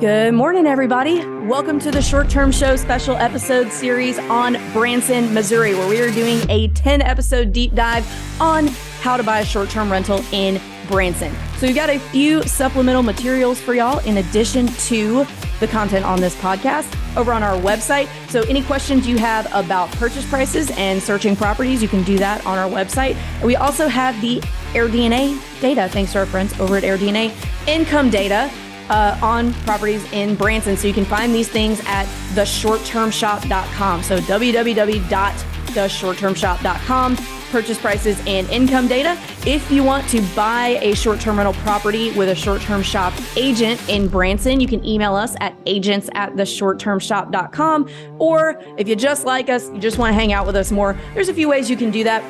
Good morning, everybody. Welcome to the Short-Term Show special episode series on Branson, Missouri, where we are doing a 10-episode deep dive on how to buy a short-term rental in Branson. So we've got a few supplemental materials for y'all in addition to the content on this podcast over on our website. So any questions you have about purchase prices and searching properties, you can do that on our website. And we also have the AirDNA data, thanks to our friends over at AirDNA, income data on properties in Branson. So you can find these things at theshorttermshop.com. So www.theshorttermshop.com, purchase prices and income data. If you want to buy a short-term rental property with a short-term shop agent in Branson, you can email us at agents@theshorttermshop.com. Or if you just like us, you just want to hang out with us more, there's a few ways you can do that.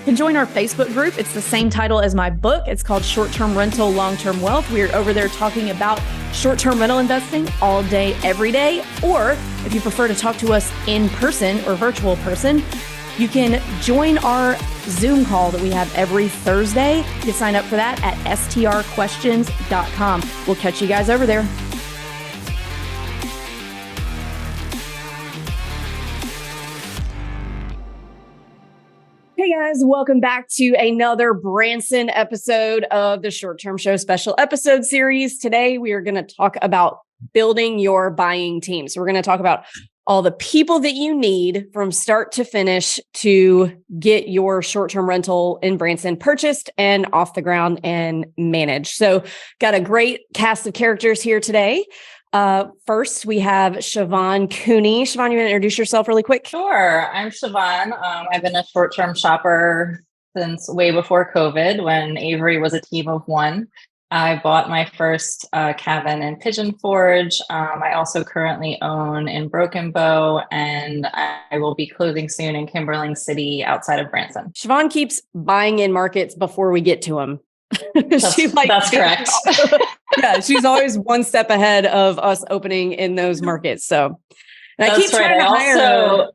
You can join our Facebook group. It's the same title as my book. It's called Short-Term Rental, Long-Term Wealth. We're over there talking about short-term rental investing all day, every day. Or if you prefer to talk to us in person or virtual person, you can join our Zoom call that we have every Thursday. You can sign up for that at STR-questions.com. We'll catch you guys over there. Hey guys, welcome back to another Branson episode of the Short-Term Show special episode series. Today, we are going to talk about building your buying team. So we're going to talk about all the people that you need from start to finish to get your short-term rental in Branson purchased and off the ground and managed. So got a great cast of characters here today. First, we have Siobhan Cooney. Siobhan, you want to introduce yourself really quick? Sure. I'm Siobhan. I've been a short-term shopper since way before COVID when Avery was a team of one. I bought my first cabin in Pigeon Forge. I also currently own in Broken Bow, and I will be closing soon in Kimberling City outside of Branson. Siobhan keeps buying in markets before we get to them. That's correct. Yeah, she's always one step ahead of us opening in those markets. So and I keep trying to hire her.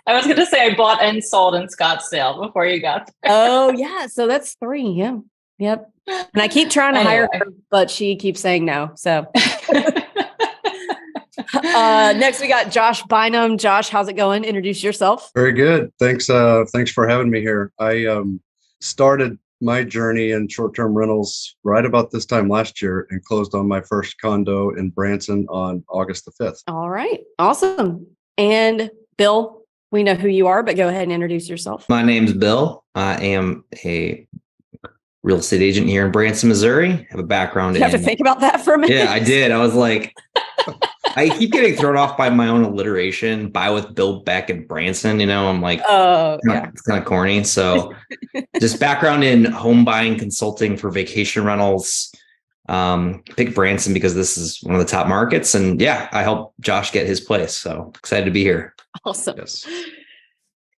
I was going to say I bought and sold in Scottsdale before you got there. Oh, yeah. So that's 3. Yeah. Yep. And I keep trying to hire her, but she keeps saying no. So next we got Josh Bynum. Josh, how's it going? Introduce yourself. Very good. Thanks. Thanks for having me here. I started my journey in short-term rentals right about this time last year and closed on my first condo in Branson on August the 5th. All right. Awesome. And Bill, we know who you are, but go ahead and introduce yourself. My name's Bill. I am a real estate agent here in Branson, Missouri. I have a background You have to think about that for a minute. Yeah, I did. I was like, I keep getting thrown off by my own alliteration. Buy with Bill Beck and Branson. You know, I'm like, it's kind of corny. So just background in home buying, consulting for vacation rentals. Pick Branson because this is one of the top markets. And yeah, I helped Josh get his place. So excited to be here. Awesome. Yes.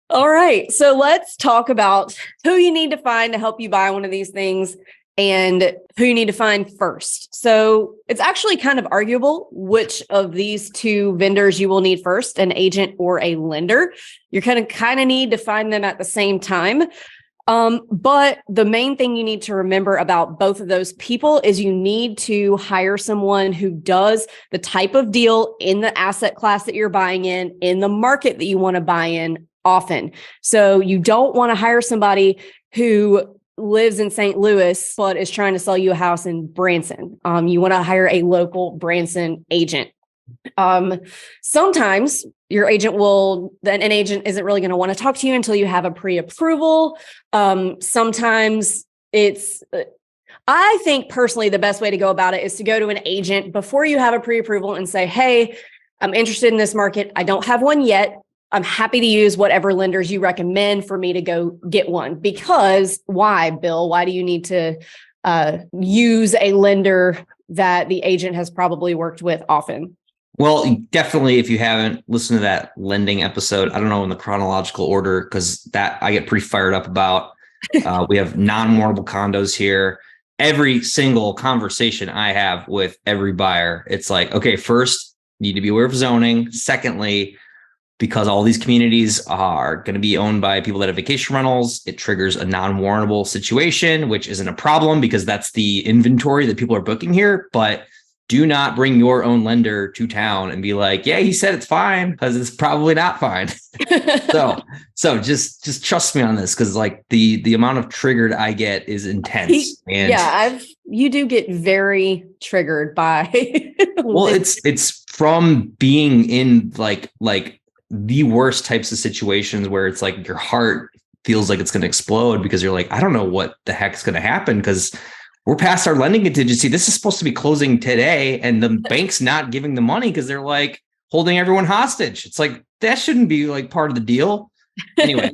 All right. So let's talk about who you need to find to help you buy one of these things and who you need to find first. So it's actually kind of arguable which of these two vendors you will need first, an agent or a lender. You're kind of need to find them at the same time. But the main thing you need to remember about both of those people is you need to hire someone who does the type of deal in the asset class that you're buying in the market that you want to buy in often. So you don't want to hire somebody who lives in St. Louis, but is trying to sell you a house in Branson. You want to hire a local Branson agent. Sometimes your agent an agent isn't really going to want to talk to you until you have a pre-approval. Sometimes I think personally, the best way to go about it is to go to an agent before you have a pre-approval and say, hey, I'm interested in this market. I don't have one yet. I'm happy to use whatever lenders you recommend for me to go get one. Because why, Bill? Why do you need to use a lender that the agent has probably worked with often? Well, definitely, if you haven't listened to that lending episode, I don't know in the chronological order, because that I get pretty fired up about. We have non-warrantable condos here. Every single conversation I have with every buyer, it's like, okay, first, you need to be aware of zoning. Secondly, because all these communities are going to be owned by people that have vacation rentals, it triggers a non-warrantable situation, which isn't a problem because that's the inventory that people are booking here. But do not bring your own lender to town and be like, yeah, he said it's fine, because it's probably not fine. So just trust me on this, because like the amount of triggered I get is intense. You do get very triggered by. Well, it's from being in like the worst types of situations where it's like your heart feels like it's going to explode, because you're like, I don't know what the heck is going to happen, because we're past our lending contingency. This is supposed to be closing today, and the bank's not giving the money because they're like holding everyone hostage. It's like, that shouldn't be like part of the deal. Anyway.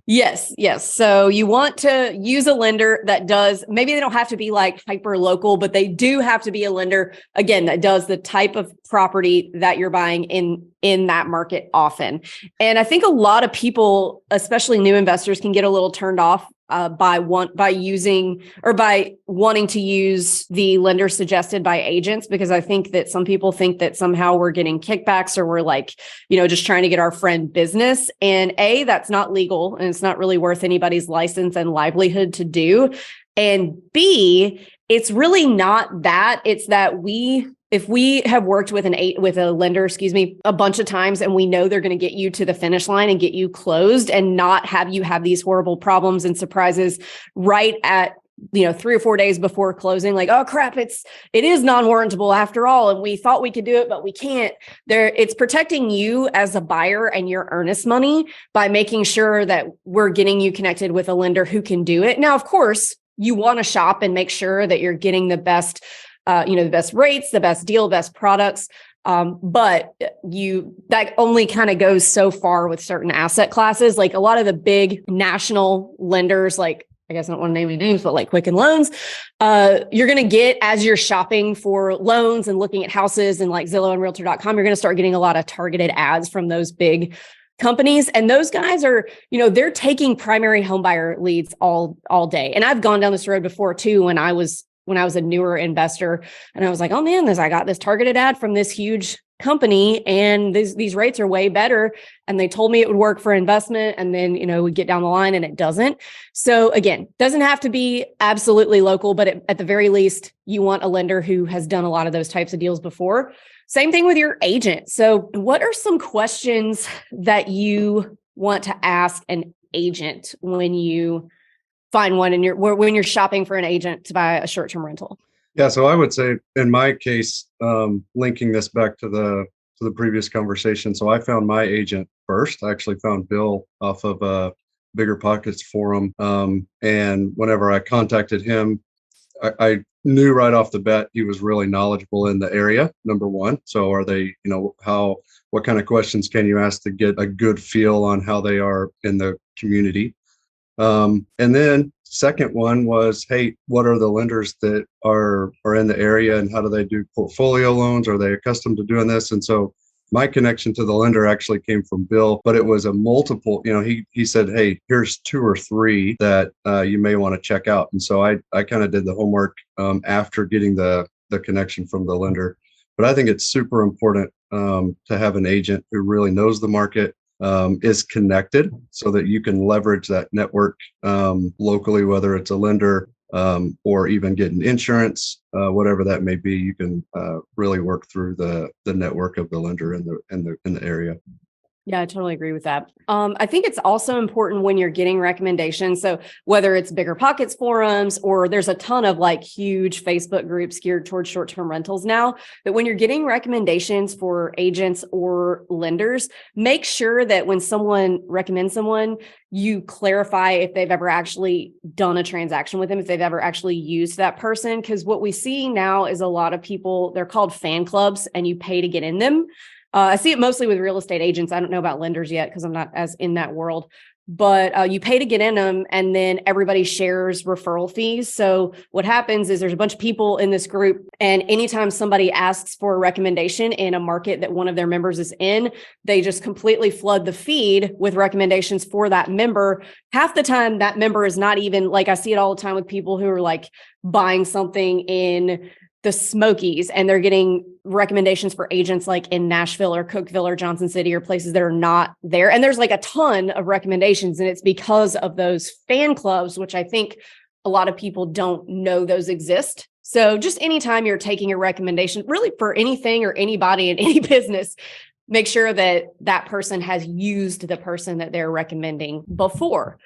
Yes. So you want to use a lender that does, maybe they don't have to be like hyper local, but they do have to be a lender, again, that does the type of property that you're buying in that market often. And I think a lot of people, especially new investors, can get a little turned off by wanting to use the lender suggested by agents, because I think that some people think that somehow we're getting kickbacks, or we're like, just trying to get our friend business. And A, that's not legal, and it's not really worth anybody's license and livelihood to do. And B, it's really not that. It's that if we have worked with a lender, a bunch of times, and we know they're going to get you to the finish line and get you closed, and not have you have these horrible problems and surprises right at 3 or 4 days before closing, like, oh crap, it is non-warrantable after all, and we thought we could do it, but we can't. It's protecting you as a buyer and your earnest money by making sure that we're getting you connected with a lender who can do it. Now, of course, you want to shop and make sure that you're getting the best the best rates, the best deal, best products. But that only kind of goes so far with certain asset classes. Like a lot of the big national lenders, like, I guess I don't want to name any names, but like Quicken Loans, you're going to get, as you're shopping for loans and looking at houses and like Zillow and Realtor.com, you're going to start getting a lot of targeted ads from those big companies. And those guys are, they're taking primary homebuyer leads all day. And I've gone down this road before too, when I was a newer investor, and I was like, oh man, I got this targeted ad from this huge company, and these rates are way better. And they told me it would work for investment. And then, we get down the line and it doesn't. So again, doesn't have to be absolutely local, but at the very least, you want a lender who has done a lot of those types of deals before. Same thing with your agent. So what are some questions that you want to ask an agent when you find one when you're shopping for an agent to buy a short-term rental? Yeah, so I would say in my case, linking this back to the previous conversation. So I found my agent first. I actually found Bill off of a Bigger Pockets forum, and whenever I contacted him, I knew right off the bat he was really knowledgeable in the area. Number one, so are they, what kind of questions can you ask to get a good feel on how they are in the community? And then second one was, hey, what are the lenders that are in the area, and how do they do portfolio loans? Are they accustomed to doing this? And so my connection to the lender actually came from Bill, but it was a multiple, he said, hey, here's 2 or 3 that you may want to check out. And so I kind of did the homework after getting the connection from the lender. But I think it's super important to have an agent who really knows the market, is connected, so that you can leverage that network locally, whether it's a lender or even getting insurance, whatever that may be. You can really work through the network of the lender in the area. Yeah, I totally agree with that. I think it's also important when you're getting recommendations. So whether it's Bigger Pockets forums, or there's a ton of like huge Facebook groups geared towards short-term rentals now, that when you're getting recommendations for agents or lenders, make sure that when someone recommends someone, you clarify if they've ever actually done a transaction with them, if they've ever actually used that person. Because what we see now is a lot of people, they're called fan clubs, and you pay to get in them. I see it mostly with real estate agents. I don't know about lenders yet because I'm not as in that world, but you pay to get in them, and then everybody shares referral fees. So what happens is there's a bunch of people in this group, and anytime somebody asks for a recommendation in a market that one of their members is in, they just completely flood the feed with recommendations for that member. Half the time that member is not even, like, I see it all the time with people who are like buying something in the Smokies, and they're getting recommendations for agents like in Nashville or Cookeville or Johnson City or places that are not there. And there's like a ton of recommendations, and it's because of those fan clubs, which I think a lot of people don't know those exist. So just anytime you're taking a recommendation, really for anything or anybody in any business, make sure that that person has used the person that they're recommending before.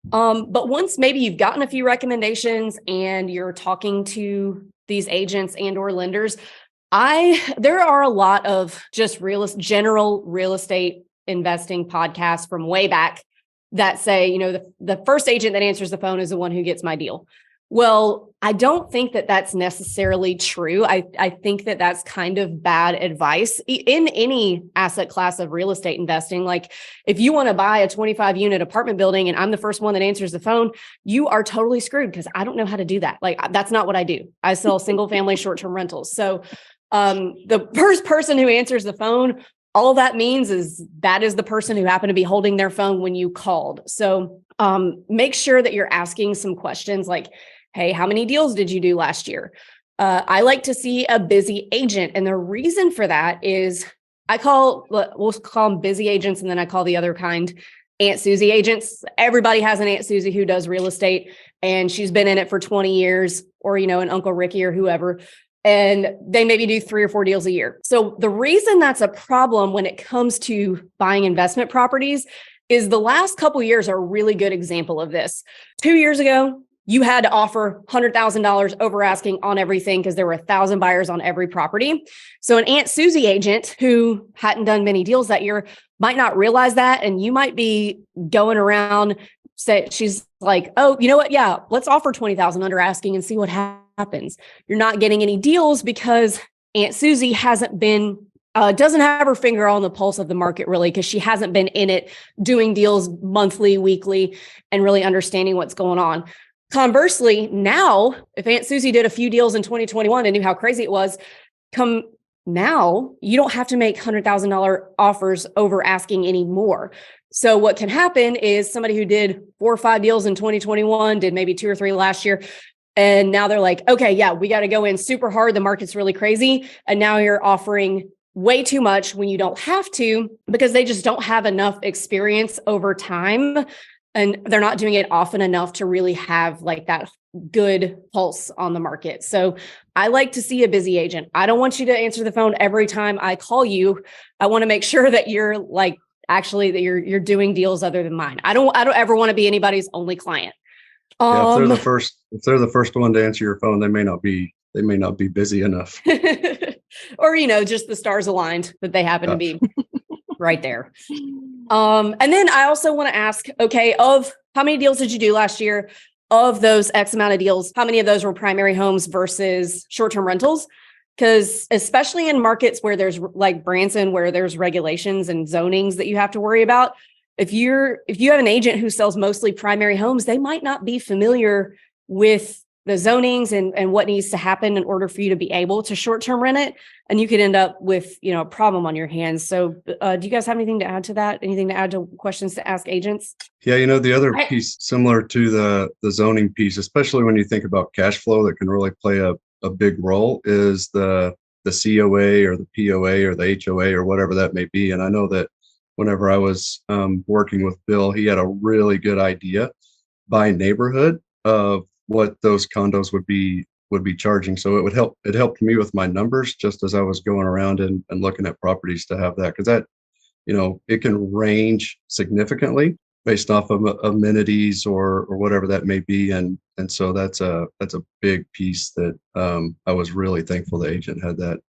But once maybe you've gotten a few recommendations and you're talking to these agents and or lenders, there are a lot of just general real estate investing podcasts from way back that say, you know, the first agent that answers the phone is the one who gets my deal. Well, I don't think that that's necessarily true. I think that that's kind of bad advice in any asset class of real estate investing. Like if you want to buy a 25 unit apartment building and I'm the first one that answers the phone, you are totally screwed because I don't know how to do that. Like that's not what I do. I sell single family short-term rentals. So the first person who answers the phone, all that means is that is the person who happened to be holding their phone when you called. So make sure that you're asking some questions like, hey, how many deals did you do last year? I like to see a busy agent. And the reason for that is we'll call them busy agents. And then I call the other kind Aunt Susie agents. Everybody has an Aunt Susie who does real estate and she's been in it for 20 years or, you know, an Uncle Ricky or whoever. And they maybe do 3 or 4 deals a year. So the reason that's a problem when it comes to buying investment properties is the last couple of years are a really good example of this. 2 years ago, you had to offer $100,000 over asking on everything because there were 1,000 buyers on every property. So an Aunt Susie agent who hadn't done many deals that year might not realize that. And you might be going around, she's like, oh, you know what? Yeah, let's offer 20,000 under asking and see what happens. You're not getting any deals because Aunt Susie doesn't have her finger on the pulse of the market really, because she hasn't been in it doing deals monthly, weekly, and really understanding what's going on. Conversely, now, if Aunt Susie did a few deals in 2021 and knew how crazy it was, come now, you don't have to make $100,000 offers over asking anymore. So what can happen is somebody who did 4 or 5 deals in 2021, did maybe 2 or 3 last year, and now they're like, okay, yeah, we got to go in super hard. The market's really crazy. And now you're offering way too much when you don't have to, because they just don't have enough experience over time. And they're not doing it often enough to really have like that good pulse on the market. So I like to see a busy agent. I don't want you to answer the phone every time I call you. I want to make sure that you're like, actually that you're doing deals other than mine. I don't ever want to be anybody's only client. Yeah, if they're the first one to answer your phone, they may not be busy enough. Or, you know, just the stars aligned that they happen to be right there. And then I also want to ask, okay, of how many deals did you do last year? Of those X amount of deals, how many of those were primary homes versus short-term rentals? Because especially in markets where there's like Branson, where there's regulations and zonings that you have to worry about, if you have an agent who sells mostly primary homes, they might not be familiar with the zonings and what needs to happen in order for you to be able to short-term rent it. And you could end up with, you know, a problem on your hands. So do you guys have anything to add to that? Anything to add to questions to ask agents? Yeah, you know, the other piece similar to the zoning piece, especially when you think about cash flow that can really play a big role, is the COA or the POA or the HOA or whatever that may be. And I know that whenever I was working with Bill, he had a really good idea by neighborhood of what those condos would be charging. So it helped me with my numbers just as I was going around and looking at properties to have that, because that, you know, it can range significantly based off of amenities or whatever that may be. And so that's a big piece that I was really thankful the agent had that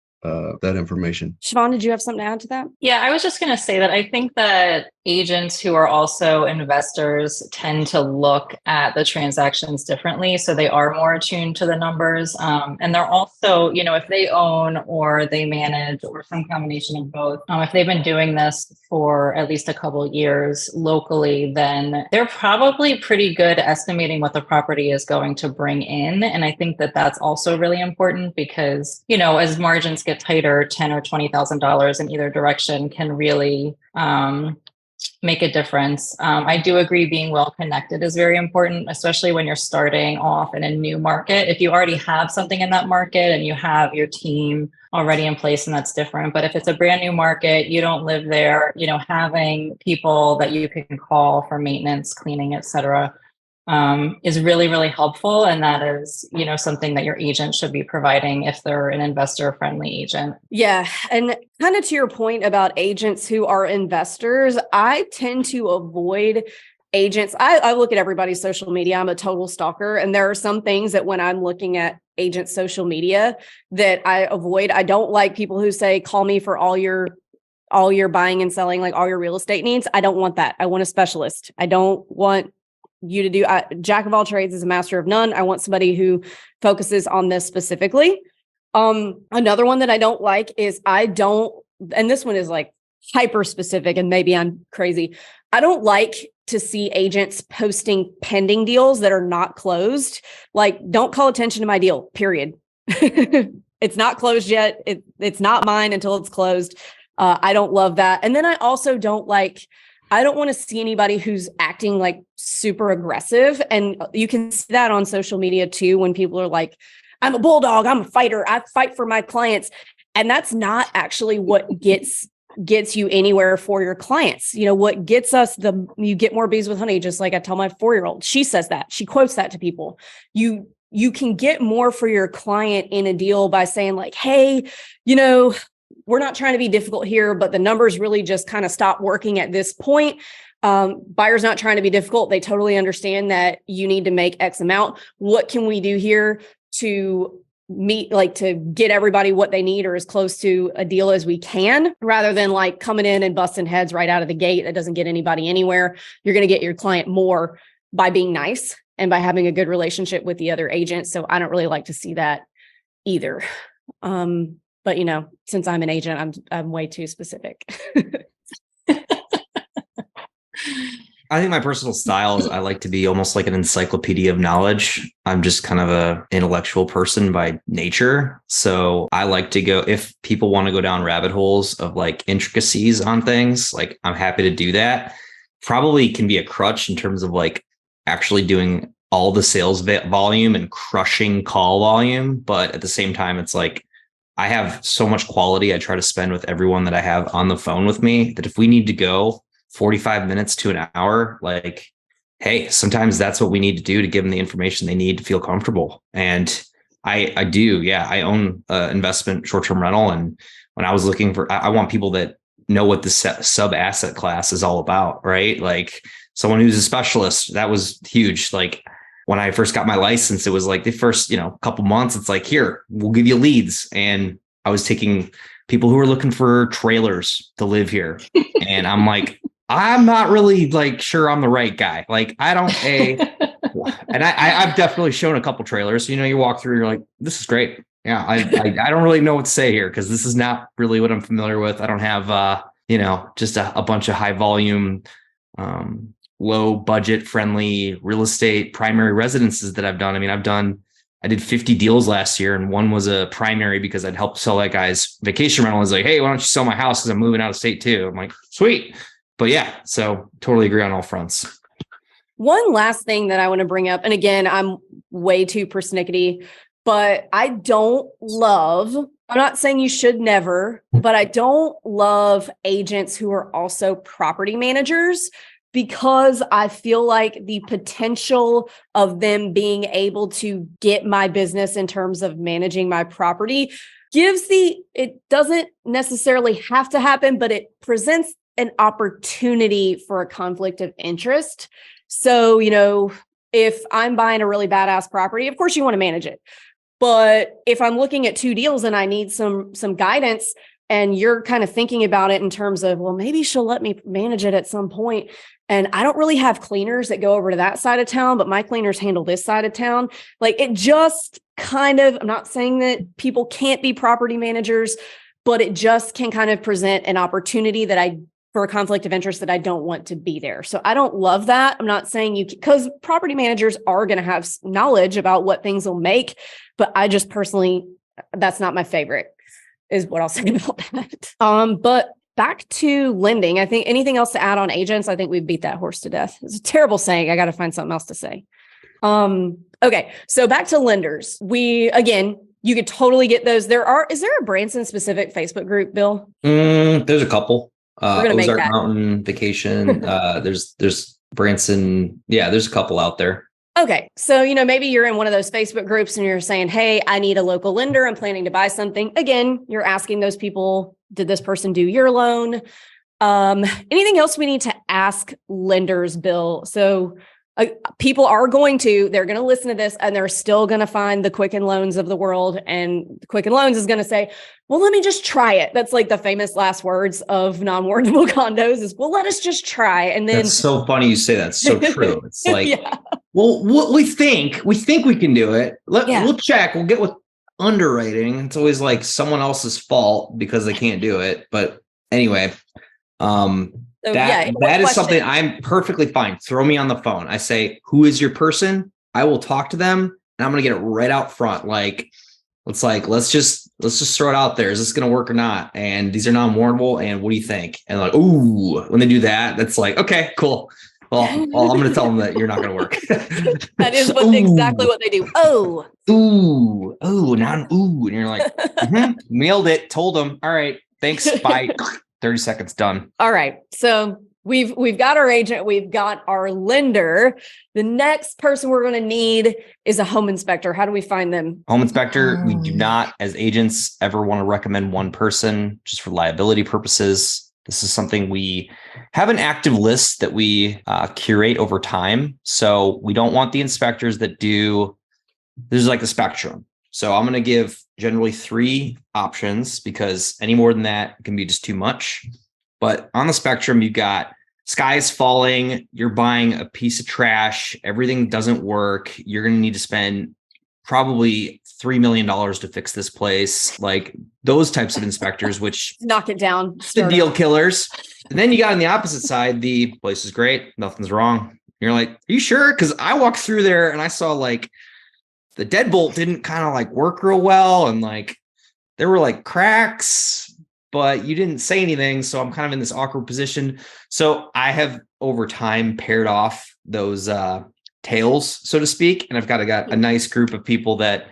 information. Siobhan, did you have something to add to that? Yeah, I was just going to say that I think that agents who are also investors tend to look at the transactions differently. So they are more attuned to the numbers. And they're also, you know, if they own or they manage or some combination of both, if they've been doing this for at least a couple of years locally, then they're probably pretty good at estimating what the property is going to bring in. And I think that that's also really important because, you know, as margins get tighter, $10,000 or $20,000 in either direction can really make a difference. I do agree being well connected is very important, especially when you're starting off in a new market. If you already have something in that market and you have your team already in place, and that's different. But if it's a brand new market, you don't live there, you know, having people that you can call for maintenance, cleaning, et cetera, is really, really helpful. And that is, something that your agent should be providing if they're an investor friendly agent. Yeah. And kind of to your point about agents who are investors, I tend to avoid agents. I look at everybody's social media. I'm a total stalker. And there are some things that when I'm looking at agents' social media that I avoid. I don't like people who say, call me for all your buying and selling, like all your real estate needs. I don't want that. I want a specialist. I don't want you to do jack of all trades is a master of none. I want somebody who focuses on this specifically. Another one that I don't like is and this one is like hyper specific and maybe I'm crazy. I don't like to see agents posting pending deals that are not closed. Like, don't call attention to my deal, period. It's not closed yet. It's not mine until it's closed. I don't love that. And then I also I don't want to see anybody who's acting like super aggressive. And you can see that on social media too, when people are like, I'm a bulldog, I'm a fighter, I fight for my clients. And that's not actually what gets you anywhere for your clients. What gets us you get more bees with honey, just like I tell my 4-year-old. She says that. She quotes that to people. You can get more for your client in a deal by saying like, hey, we're not trying to be difficult here, but the numbers really just kind of stop working at this point. Buyer's not trying to be difficult. They totally understand that you need to make X amount. What can we do here to to get everybody what they need or as close to a deal as we can, rather than like coming in and busting heads right out of the gate. That doesn't get anybody anywhere. You're going to get your client more by being nice and by having a good relationship with the other agent. So I don't really like to see that either. But since I'm an agent, I'm way too specific. I think my personal style is I like to be almost like an encyclopedia of knowledge. I'm just kind of a intellectual person by nature. So I like to go, if people want to go down rabbit holes of like intricacies on things, like I'm happy to do that. Probably can be a crutch in terms of like actually doing all the sales volume and crushing call volume. But at the same time, it's like, I have so much quality I try to spend with everyone that I have on the phone with me that if we need to go 45 minutes to an hour, like, hey, sometimes that's what we need to do to give them the information they need to feel comfortable. And I do. Yeah. I own investment short-term rental. And when I was looking I want people that know what the sub asset class is all about, right? Like someone who's a specialist, that was huge. Like when I first got my license, it was like the first, couple months, it's like, here, we'll give you leads. And I was taking people who were looking for trailers to live here. And I'm like, I'm not really like sure I'm the right guy. Like I don't and I've definitely shown a couple trailers. You walk through, you're like, this is great. Yeah, I don't really know what to say here because this is not really what I'm familiar with. I don't have just a bunch of high volume, low budget friendly real estate primary residences that I've done. I mean, I did 50 deals last year and one was a primary because I'd helped sell that guy's vacation rental. He's like, hey, why don't you sell my house? Because I'm moving out of state too. I'm like, sweet. But yeah, so totally agree on all fronts. One last thing that I want to bring up, and again, I'm way too persnickety, but I'm not saying you should never, but I don't love agents who are also property managers, because I feel like the potential of them being able to get my business in terms of managing my property it doesn't necessarily have to happen, but it presents an opportunity for a conflict of interest. So, if I'm buying a really badass property, of course you want to manage it. But if I'm looking at 2 deals and I need some guidance, and you're kind of thinking about it in terms of, well, maybe she'll let me manage it at some point. And I don't really have cleaners that go over to that side of town, but my cleaners handle this side of town. Like it just kind of, I'm not saying that people can't be property managers, but it just can kind of present an opportunity for a conflict of interest that I don't want to be there. So I don't love that. I'm not saying because property managers are going to have knowledge about what things will make, but I just personally, that's not my favorite, is what I'll say about that. But back to lending, I think anything else to add on agents? I think we beat that horse to death. It's a terrible saying. I got to find something else to say. Okay. So back to lenders. You could totally get those. Is there a Branson specific Facebook group, Bill? There's a couple. We're gonna make Ozark that. Mountain Vacation. There's Branson. Yeah, there's a couple out there. Okay. So, maybe you're in one of those Facebook groups and you're saying, hey, I need a local lender. I'm planning to buy something. Again, you're asking those people, did this person do your loan? Anything else we need to ask lenders, Bill? So people they're going to listen to this and they're still going to find the Quicken Loans of the world. And Quicken Loans is going to say, well, let me just try it. That's like the famous last words of non-warrantable condos is, well, let us just try. And then that's so funny you say that. It's so true. It's like, yeah. well, what we think we can do it. We'll check. We'll get with underwriting. It's always like someone else's fault because they can't do it. But anyway, that is something I'm perfectly fine. Throw me on the phone. I say, who is your person? I will talk to them and I'm going to get it right out front. Let's just throw it out there. Is this going to work or not? And these are non-warrantable. And what do you think? And like, ooh, when they do that, that's like, okay, cool. Well, I'm going to tell them that you're not going to work. That is exactly what they do. Oh, and you're like, nailed it. Told them. All right, thanks. Bye. 30 seconds done. All right. So we've got our agent, we've got our lender. The next person we're going to need is a home inspector. How do we find them? Home inspector. We do not, as agents, ever want to recommend one person just for liability purposes. This is something we have an active list that we curate over time. So we don't want the inspectors that there's like a spectrum. So I'm going to give generally 3 options because any more than that can be just too much. But on the spectrum, you've got sky is falling, you're buying a piece of trash, everything doesn't work. You're going to need to spend probably $3 million to fix this place. Like those types of inspectors, which knock it down. The deal killers. And then you got on the opposite side, the place is great. Nothing's wrong. You're like, are you sure? Because I walked through there and I saw like the deadbolt didn't kind of like work real well. And like, there were like cracks, but you didn't say anything. So I'm kind of in this awkward position. So I have over time paired off those tails, so to speak. And I've got a nice group of people that,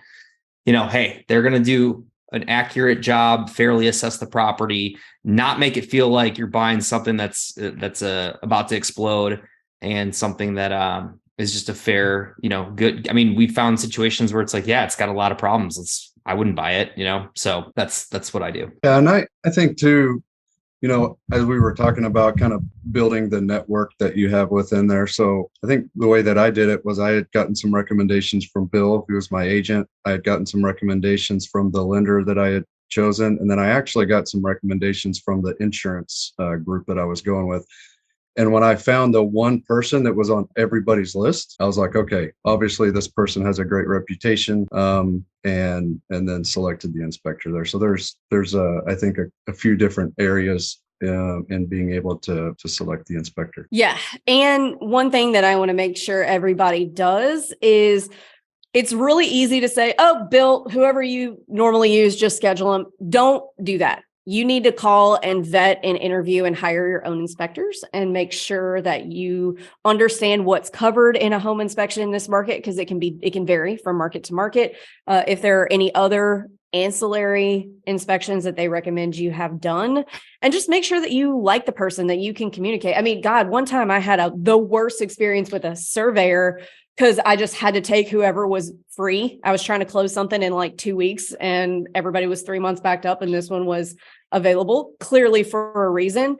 hey, they're going to do an accurate job, fairly assess the property, not make it feel like you're buying something that's about to explode and something that is just a fair, good. I mean, we found situations where it's like, yeah, it's got a lot of problems. I wouldn't buy it, so that's what I do. Yeah. And I think too, as we were talking about kind of building the network that you have within there. So I think the way that I did it was I had gotten some recommendations from Bill, who was my agent. I had gotten some recommendations from the lender that I had chosen. And then I actually got some recommendations from the insurance group that I was going with. And when I found the one person that was on everybody's list, I was like, okay, obviously this person has a great reputation, and then selected the inspector there. So there's I think a few different areas in being able to select the inspector. Yeah. And one thing that I want to make sure everybody does is it's really easy to say, oh, Bill, whoever you normally use, just schedule them. Don't do that. You need to call and vet and interview and hire your own inspectors and make sure that you understand what's covered in a home inspection in this market, because it can vary from market to market. If there are any other ancillary inspections that they recommend you have done, and just make sure that you like the person, that you can communicate. I mean, God, one time I had the worst experience with a surveyor because I just had to take whoever was free. I was trying to close something in like 2 weeks and everybody was 3 months backed up and this one was available, clearly for a reason.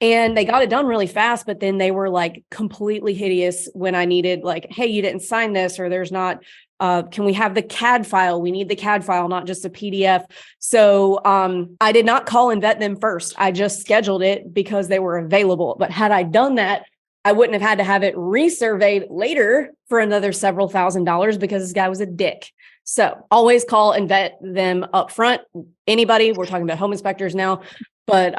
And they got it done really fast, but then they were like completely hideous when I needed like, hey, you didn't sign this, or there's not, can we have the CAD file? We need the CAD file, not just a PDF. So I did not call and vet them first. I just scheduled it because they were available. But had I done that, I wouldn't have had to have it resurveyed later for another several $1,000s because this guy was a dick. So always call and vet them up front. Anybody, we're talking about home inspectors now, but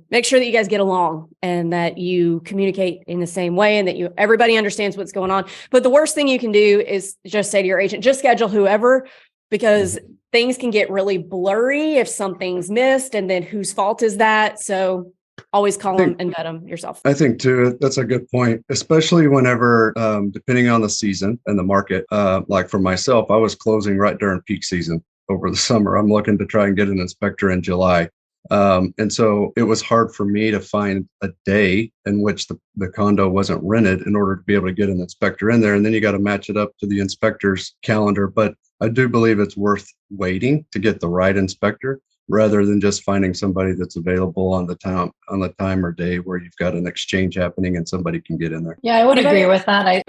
make sure that you guys get along and that you communicate in the same way and that everybody understands what's going on. But the worst thing you can do is just say to your agent, just schedule whoever, because things can get really blurry if something's missed and then whose fault is that? So always call them and vet them yourself. I think too, that's a good point, especially whenever, depending on the season and the market, like for myself, I was closing right during peak season over the summer. I'm looking to try and get an inspector in July. And so it was hard for me to find a day in which the condo wasn't rented in order to be able to get an inspector in there. And then you got to match it up to the inspector's calendar. But I do believe it's worth waiting to get the right inspector rather than just finding somebody that's available on the time or day where you've got an exchange happening and somebody can get in there. Yeah, I would agree with that.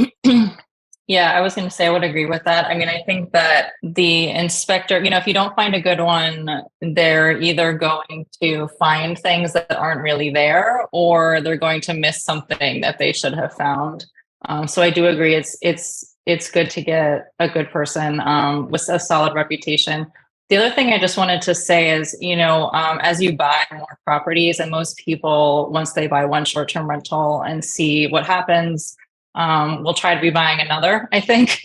Yeah, I was going to say I would agree with that. I mean, I think that the inspector, if you don't find a good one, they're either going to find things that aren't really there, or they're going to miss something that they should have found. So I do agree. It's good to get a good person with a solid reputation. The other thing I just wanted to say is, as you buy more properties, and most people, once they buy one short-term rental and see what happens, will try to be buying another, I think.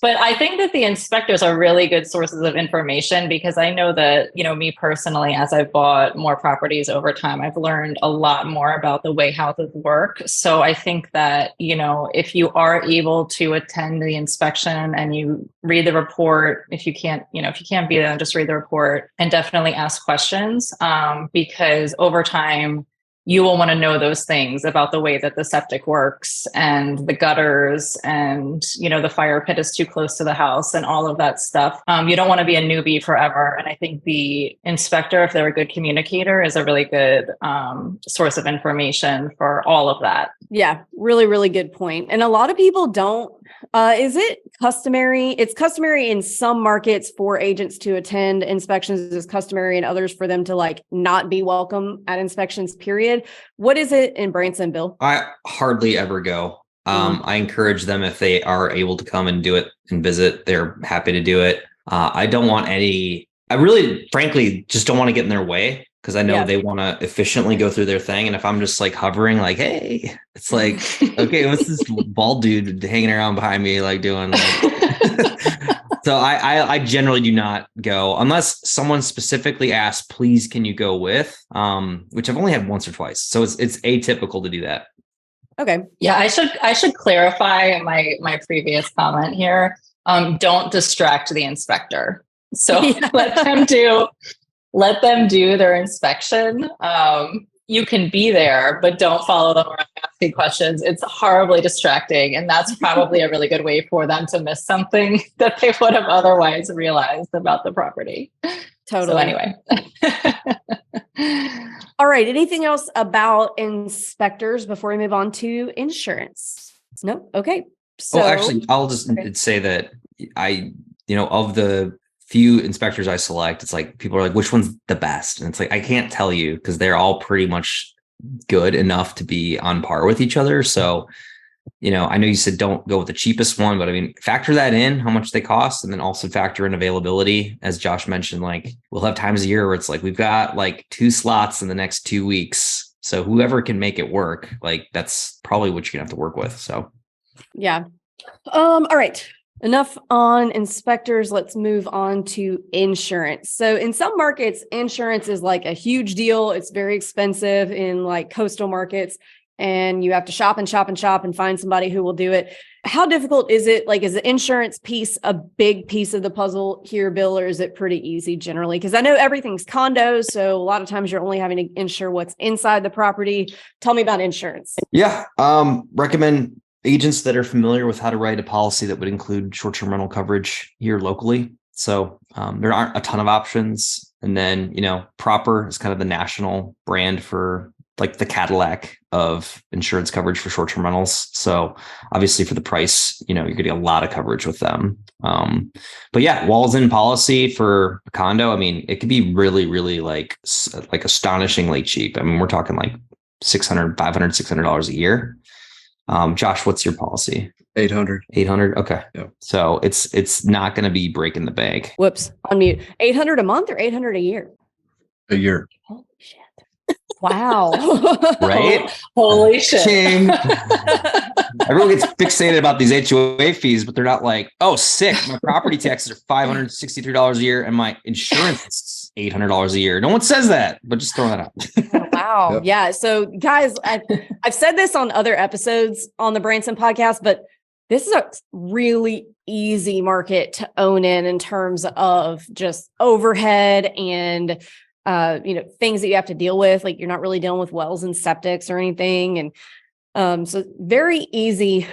But I think that the inspectors are really good sources of information, because I know that, me personally, as I've bought more properties over time, I've learned a lot more about the way houses work. So I think that, if you are able to attend the inspection and you read the report, if you can't be there, just read the report and definitely ask questions, because over time, you will want to know those things about the way that the septic works and the gutters and, the fire pit is too close to the house and all of that stuff. You don't want to be a newbie forever. And I think the inspector, if they're a good communicator, is a really good source of information for all of that. Yeah, really, really good point. And a lot of people don't, is it customary? It's customary in some markets for agents to attend inspections. It's customary in others for them to not be welcome at inspections, period. What is it in Branson, Bill? I hardly ever go. I encourage them, if they are able to come and do it and visit, they're happy to do it. I really, frankly, just don't want to get in their way, because I know they want to efficiently go through their thing. And if I'm just hovering, hey, it's okay, what's this bald dude hanging around behind me doing? So I generally do not go unless someone specifically asks, please, can you go with? Which I've only had once or twice. So it's atypical to do that. Okay. Yeah, I should clarify my previous comment here. Don't distract the inspector. So let them do their inspection. You can be there, but don't follow them around asking questions. It's horribly distracting. And that's probably a really good way for them to miss something that they would have otherwise realized about the property. Totally. So anyway. All right. Anything else about inspectors before we move on to insurance? No? Okay. So actually, I'll just say that of the few inspectors I select, it's people are which one's the best? And it's I can't tell you, because they're all pretty much good enough to be on par with each other. So, I know you said don't go with the cheapest one, but I mean, factor that in, how much they cost, and then also factor in availability. As Josh mentioned, we'll have times a year where it's we've got 2 slots in the next 2 weeks. So whoever can make it work, that's probably what you're gonna have to work with. So, yeah. All right. Enough on inspectors. Let's move on to insurance. So in some markets, insurance is a huge deal. It's very expensive in coastal markets, and you have to shop and shop and shop and find somebody who will do it. How difficult is it? Is the insurance piece a big piece of the puzzle here, Bill, or is it pretty easy generally? Because I know everything's condos, so a lot of times you're only having to insure what's inside the property. Tell me about insurance. Yeah. Recommend agents that are familiar with how to write a policy that would include short-term rental coverage here locally. So there aren't a ton of options. And then, Proper is kind of the national brand for the Cadillac of insurance coverage for short-term rentals. So obviously for the price, you're getting a lot of coverage with them. But yeah, walls in policy for a condo. I mean, it could be really, really astonishingly cheap. I mean, we're talking $600, $500, $600 a year. Josh, what's your policy? 800. 800. Okay. Yep. So it's not going to be breaking the bank. Whoops. On mute. 800 a month or 800 a year? A year. Holy shit. Wow. Right? Holy shit. Everyone gets fixated about these HOA fees, but they're not oh, sick. My property taxes are $563 a year and my insurance is $800 a year. No one says that, but just throw that out. Oh, wow. Yep. Yeah. So guys, I've said this on other episodes on the Branson podcast, but this is a really easy market to own in terms of just overhead and things that you have to deal with. Like you're not really dealing with wells and septics or anything. And so very easy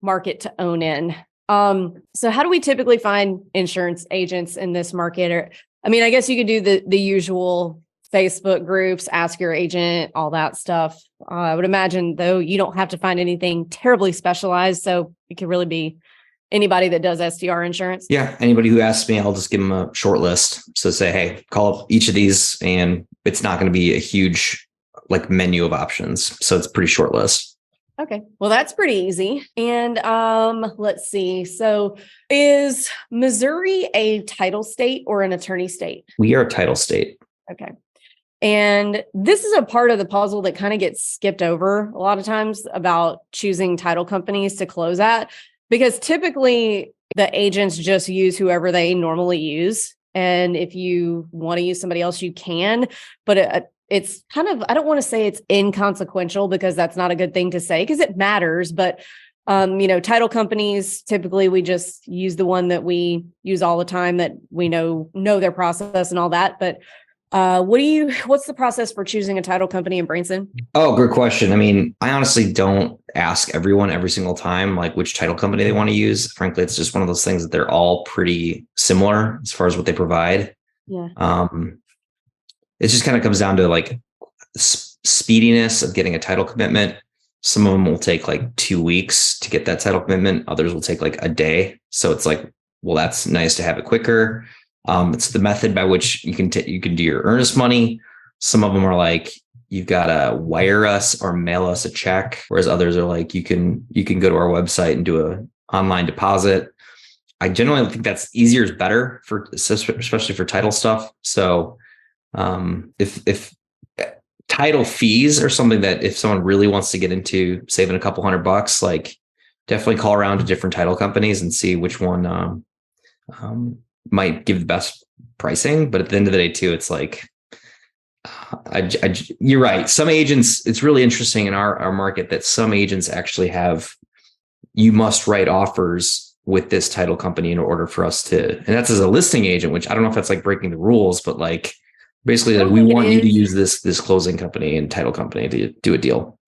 market to own in. So how do we typically find insurance agents in this market? Or, I mean, I guess you could do the usual Facebook groups, ask your agent, all that stuff. I would imagine, though, you don't have to find anything terribly specialized. So it could really be anybody that does STR insurance. Yeah. Anybody who asks me, I'll just give them a short list. So say, hey, call up each of these, and it's not going to be a huge like menu of options. So it's a pretty short list. Okay. Well, that's pretty easy. And let's see. So is Missouri a title state or an attorney state? We are a title state. Okay. And this is a part of the puzzle that kind of gets skipped over a lot of times about choosing title companies to close at, because typically the agents just use whoever they normally use. And if you want to use somebody else, you can, but it's kind of, I don't want to say it's inconsequential, because that's not a good thing to say, because it matters. But, title companies, typically we just use the one that we use all the time, that we know their process and all that. But what's the process for choosing a title company in Branson? Oh, good question. I mean, I honestly don't ask everyone every single time, like which title company they want to use. Frankly, it's just one of those things that they're all pretty similar as far as what they provide. Yeah. It just kind of comes down to like speediness of getting a title commitment. Some of them will take like 2 weeks to get that title commitment. Others will take like a day. So it's like, well, that's nice to have it quicker. It's the method by which you can do your earnest money. Some of them are like, you've got to wire us or mail us a check, whereas others are like, you can go to our website and do an online deposit. I generally think that's easier is better especially for title stuff. So if title fees are something that if someone really wants to get into saving a couple $100, like definitely call around to different title companies and see which one might give the best pricing. But at the end of the day too, it's like, you're right. Some agents, it's really interesting in our market that some agents actually have, you must write offers with this title company in order for us to, and that's as a listing agent, which I don't know if that's like breaking the rules, but like basically like, we want you to use this closing company and title company to do a deal.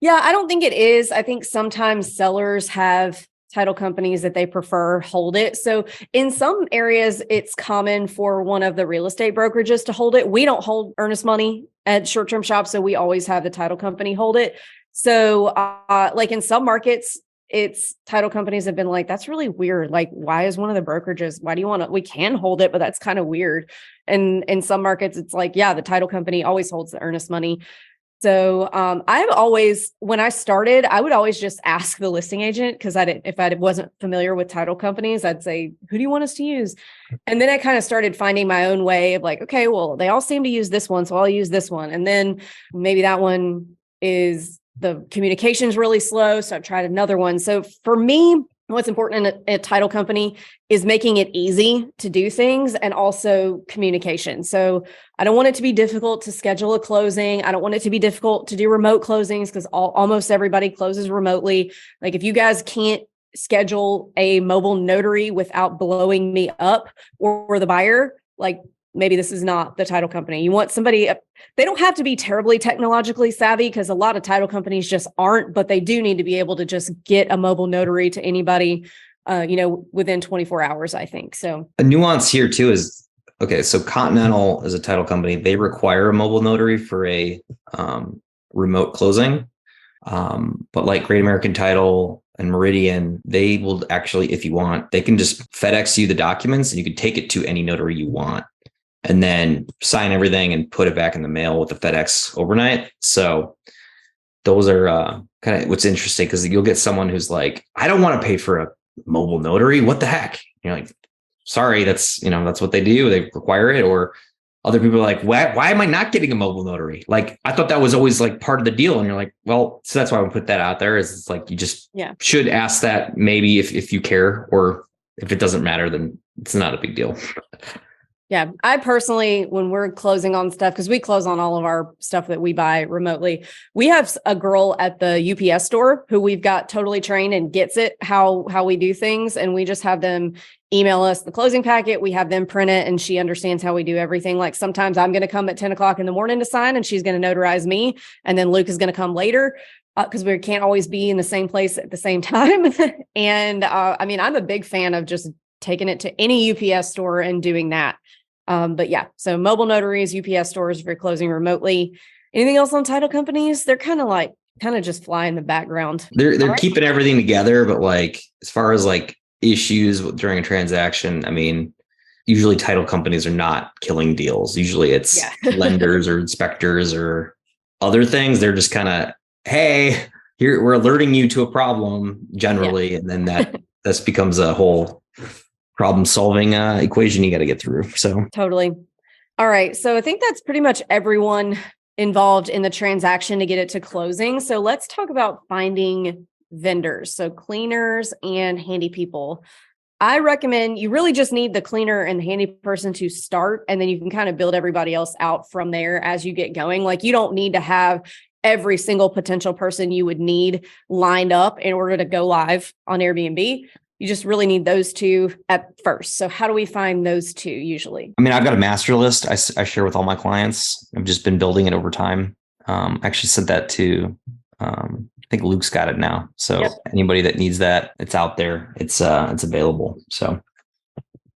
Yeah, I don't think it is. I think sometimes sellers have title companies that they prefer hold it. So in some areas, it's common for one of the real estate brokerages to hold it. We don't hold earnest money at short-term shops, so we always have the title company hold it. So like in some markets, it's title companies have been like, that's really weird. Like, why is one of the brokerages, why do you want to, we can hold it, but that's kind of weird. And in some markets, it's like, yeah, the title company always holds the earnest money. So I've always, when I started, I would always just ask the listing agent, because if I wasn't familiar with title companies, I'd say, who do you want us to use? And then I kind of started finding my own way of like, okay, well, they all seem to use this one, so I'll use this one. And then maybe that one is, the communication's really slow, so I've tried another one. So for me, what's important in a title company is making it easy to do things, and also communication. So I don't want it to be difficult to schedule a closing. I don't want it to be difficult to do remote closings, because almost everybody closes remotely. Like if you guys can't schedule a mobile notary without blowing me up or the buyer, like maybe this is not the title company. You want somebody, they don't have to be terribly technologically savvy, because a lot of title companies just aren't, but they do need to be able to just get a mobile notary to anybody, within 24 hours, I think. So a nuance here too is, okay, so Continental is a title company. They require a mobile notary for a remote closing. But like Great American Title and Meridian, they will actually, if you want, they can just FedEx you the documents and you can take it to any notary you want, and then sign everything and put it back in the mail with the FedEx overnight. So those are kind of what's interesting, because you'll get someone who's like, I don't want to pay for a mobile notary. What the heck? You're like, sorry, that's what they do. They require it. Or other people are like, why am I not getting a mobile notary? Like, I thought that was always like part of the deal. And you're like, well, so that's why I would put that out there, is it's like, you just should ask that maybe if you care, or if it doesn't matter, then it's not a big deal. Yeah. I personally, when we're closing on stuff, because we close on all of our stuff that we buy remotely, we have a girl at the UPS store who we've got totally trained and gets it how we do things. And we just have them email us the closing packet. We have them print it and she understands how we do everything. Like sometimes I'm going to come at 10 o'clock in the morning to sign and she's going to notarize me. And then Luke is going to come later because we can't always be in the same place at the same time. And I mean, I'm a big fan of just taking it to any UPS store and doing that. But yeah, so mobile notaries, UPS stores, if you're closing remotely. Anything else on title companies? They're kind of just fly in the background. They're keeping everything together, but like as far as like issues during a transaction, I mean, usually title companies are not killing deals. Usually it's lenders or inspectors or other things. They're just kind of, hey, here we're alerting you to a problem generally, and then that becomes a whole problem solving equation you got to get through. So totally. All right. So I think that's pretty much everyone involved in the transaction to get it to closing. So let's talk about finding vendors. So cleaners and handy people. I recommend you really just need the cleaner and the handy person to start, and then you can kind of build everybody else out from there as you get going. Like you don't need to have every single potential person you would need lined up in order to go live on Airbnb. You just really need those two at first. So how do we find those two usually? I mean, I've got a master list I share with all my clients. I've just been building it over time. I actually sent that to, I think Luke's got it now. So anybody that needs that, it's out there. It's available. So.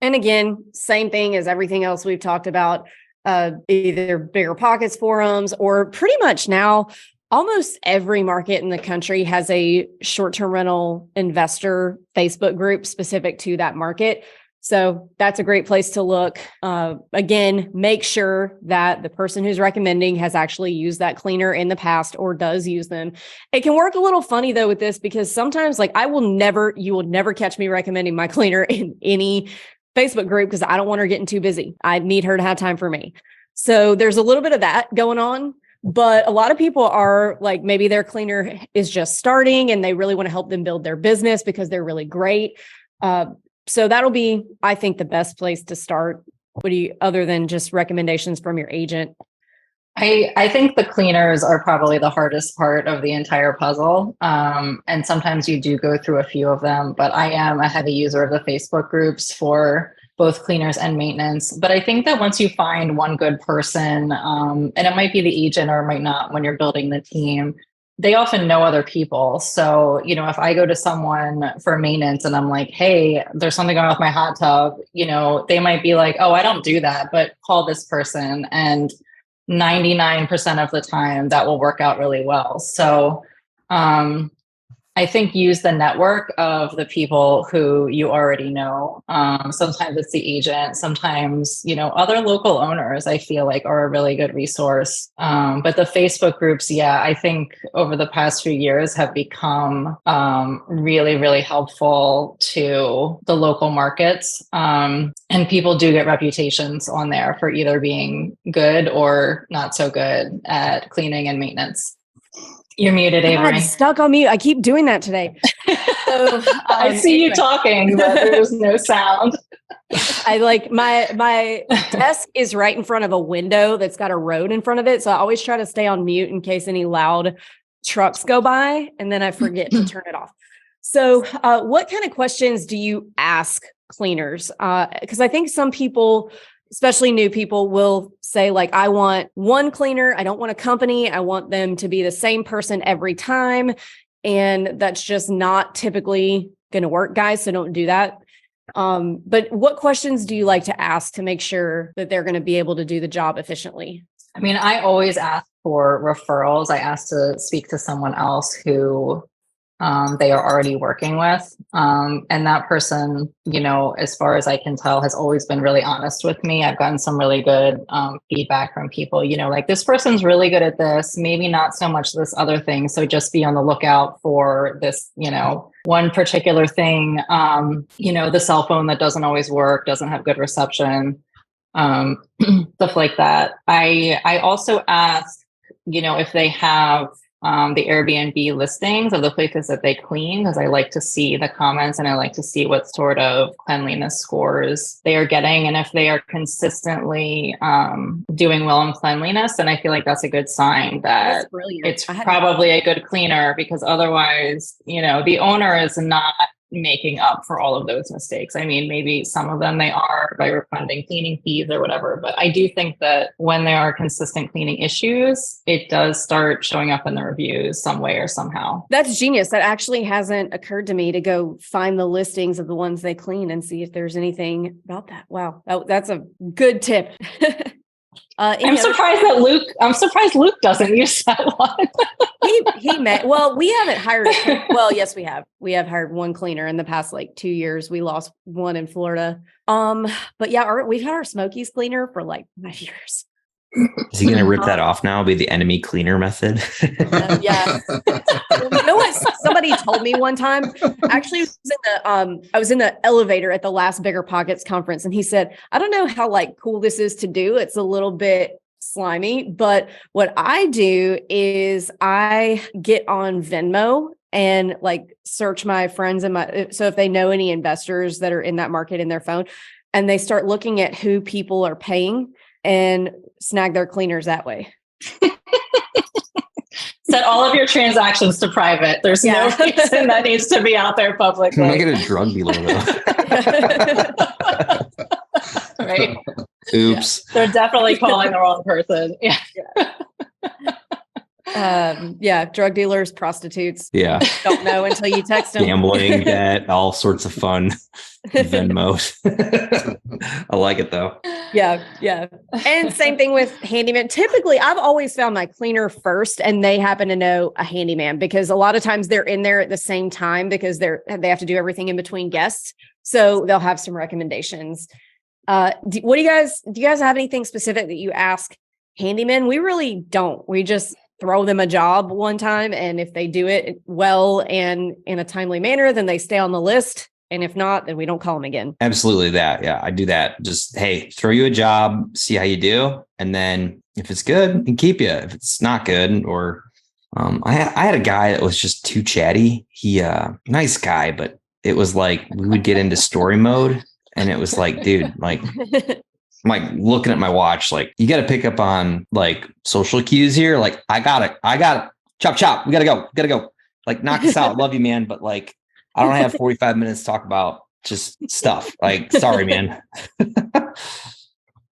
And again, same thing as everything else we've talked about, either Bigger Pockets forums or pretty much now, almost every market in the country has a short-term rental investor Facebook group specific to that market. So that's a great place to look. Again, make sure that the person who's recommending has actually used that cleaner in the past or does use them. It can work a little funny though with this because sometimes like you will never catch me recommending my cleaner in any Facebook group because I don't want her getting too busy. I need her to have time for me. So there's a little bit of that going on. But a lot of people are like, maybe their cleaner is just starting and they really want to help them build their business because they're really great. So that'll be, I think, the best place to start. What do you, other than just recommendations from your agent? I think the cleaners are probably the hardest part of the entire puzzle. And sometimes you do go through a few of them, but I am a heavy user of the Facebook groups for both cleaners and maintenance. But I think that once you find one good person, and it might be the agent or it might not when you're building the team, they often know other people. So, if I go to someone for maintenance and I'm like, hey, there's something going on with my hot tub, they might be like, oh, I don't do that, but call this person. And 99% of the time that will work out really well. So, I think use the network of the people who you already know. Sometimes it's the agent, sometimes, other local owners, I feel like are a really good resource. But the Facebook groups, I think over the past few years have become really, really helpful to the local markets. And people do get reputations on there for either being good or not so good at cleaning and maintenance. You're muted, Avery. I'm stuck on mute. I keep doing that today. So, I see you talking, but there's no sound. I like my desk is right in front of a window that's got a road in front of it. So I always try to stay on mute in case any loud trucks go by, and then I forget to turn it off. So what kind of questions do you ask cleaners? Because I think some people, especially new people, will say like, I want one cleaner. I don't want a company. I want them to be the same person every time. And that's just not typically going to work, guys. So don't do that. But what questions do you like to ask to make sure that they're going to be able to do the job efficiently? I mean, I always ask for referrals. I ask to speak to someone else who they are already working with. And that person, as far as I can tell, has always been really honest with me. I've gotten some really good feedback from people, like this person's really good at this, maybe not so much this other thing. So just be on the lookout for this, one particular thing, the cell phone that doesn't always work, doesn't have good reception, stuff like that. I also ask, if they have the Airbnb listings of the places that they clean, because I like to see the comments and I like to see what sort of cleanliness scores they are getting. And if they are consistently doing well in cleanliness, then I feel like that's a good sign that it's probably a good cleaner, because otherwise, the owner is not making up for all of those mistakes. I mean, maybe some of them they are by refunding cleaning fees or whatever, but I do think that when there are consistent cleaning issues, it does start showing up in the reviews some way or somehow. That's genius. That actually hasn't occurred to me, to go find the listings of the ones they clean and see if there's anything about that. Wow. That's a good tip. I'm surprised Luke doesn't use that one. he may. Well, we haven't hired. Well, yes, we have. We have hired one cleaner in the past 2 years. We lost one in Florida. But yeah, we've had our Smokies cleaner for 5 years. Is he going to rip that off now? Be the enemy cleaner method? Yeah. Well, you know what? Somebody told me one time. Actually, I was in the elevator at the last Bigger Pockets conference, and he said, "I don't know how cool this is to do. It's a little bit slimy, but what I do is I get on Venmo and search my friends and so if they know any investors that are in that market in their phone, and they start looking at who people are paying and snag their cleaners that way." Set all of your transactions to private. There's no reason that needs to be out there publicly. Make it a drug dealer though. Right. Oops. Yeah. They're definitely calling the wrong person. Yeah. Drug dealers, prostitutes. Yeah. Don't know until you text them. Gambling, debt, all sorts of fun. Venmo. I like it though. Yeah. And same thing with handyman. Typically, I've always found my cleaner first, and they happen to know a handyman, because a lot of times they're in there at the same time because they have to do everything in between guests. So they'll have some recommendations. Do you guys have anything specific that you ask handymen? We really don't. We just throw them a job one time, and if they do it well and in a timely manner, then they stay on the list. And if not, then we don't call them again. Absolutely that. Yeah, I do that. Just, hey, throw you a job, see how you do. And then if it's good, and keep you. If it's not good, or I had a guy that was just too chatty. He nice guy, but it was we would get into story mode, and it was dude, I'm looking at my watch, you got to pick up on social cues here. I got it. Chop. We got to go. Knock this out. Love you, man. But I don't have 45 minutes to talk about just stuff. Sorry, man.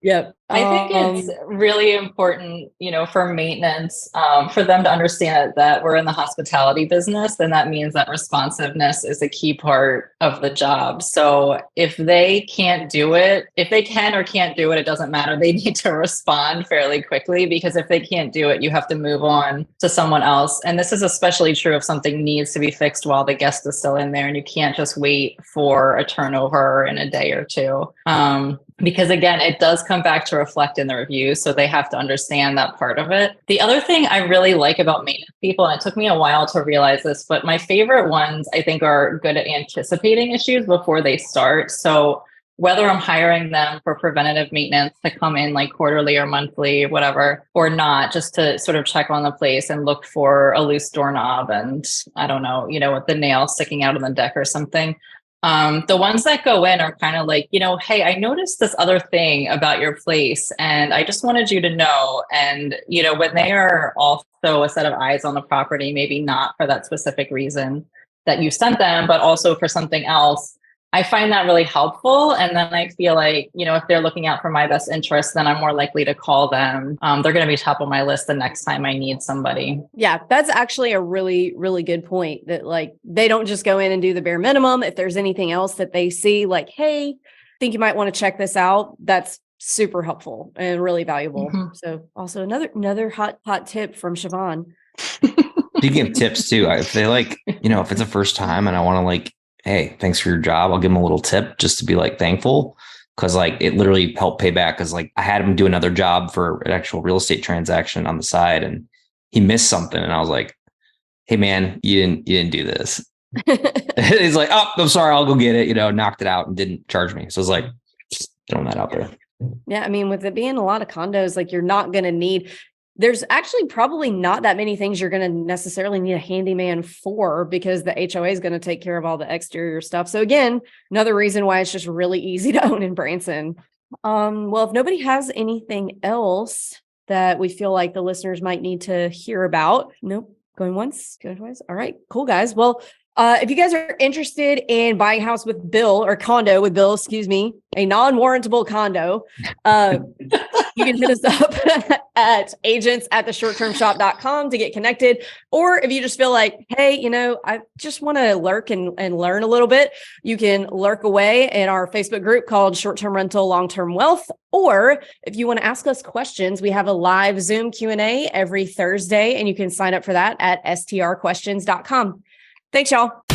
Yep. I think it's really important, for maintenance, for them to understand that we're in the hospitality business, then that means that responsiveness is a key part of the job. So if they can't do it, if they can or can't do it, it doesn't matter. They need to respond fairly quickly, because if they can't do it, you have to move on to someone else. And this is especially true if something needs to be fixed while the guest is still in there, and you can't just wait for a turnover in a day or two. Because again, it does come back to reflect in the reviews. So they have to understand that part of it. The other thing I really like about maintenance people, and it took me a while to realize this, but my favorite ones I think are good at anticipating issues before they start. So whether I'm hiring them for preventative maintenance to come in quarterly or monthly, whatever, or not, just to sort of check on the place and look for a loose doorknob and I don't know, with the nail sticking out on the deck or something. The ones that go in are kind of hey, I noticed this other thing about your place and I just wanted you to know. And, when they are also a set of eyes on the property, maybe not for that specific reason that you sent them, but also for something else, I find that really helpful. And then I feel if they're looking out for my best interest, then I'm more likely to call them. They're going to be top of my list the next time I need somebody. Yeah, that's actually a really, really good point, that they don't just go in and do the bare minimum. If there's anything else that they see, hey, I think you might want to check this out, that's super helpful and really valuable. Mm-hmm. So also another hot tip from Siobhan. Speaking of tips too, if they if it's a first time and I want to hey, thanks for your job, I'll give them a little tip just to be thankful, because it literally helped pay back. Because I had him do another job for an actual real estate transaction on the side, and he missed something, and I was like, hey man, you didn't do this. He's like, oh, I'm sorry, I'll go get it, knocked it out and didn't charge me. So I was just throwing that out there. Yeah, I mean, with it being a lot of condos, you're not going to need, there's actually probably not that many things you're going to necessarily need a handyman for, because the HOA is going to take care of all the exterior stuff. So again, another reason why it's just really easy to own in Branson. Well, if nobody has anything else that we feel like the listeners might need to hear about, nope. Going once, going twice. All right, cool, guys. Well, if you guys are interested in buying a house with Bill, or condo with Bill, excuse me, a non-warrantable condo, you can hit us up at agents@theshorttermshop.com to get connected. Or if you just feel like, hey, I just want to lurk and learn a little bit, you can lurk away in our Facebook group called Short-Term Rental, Long-Term Wealth. Or if you want to ask us questions, we have a live Zoom Q&A every Thursday, and you can sign up for that at strquestions.com. Thanks, y'all.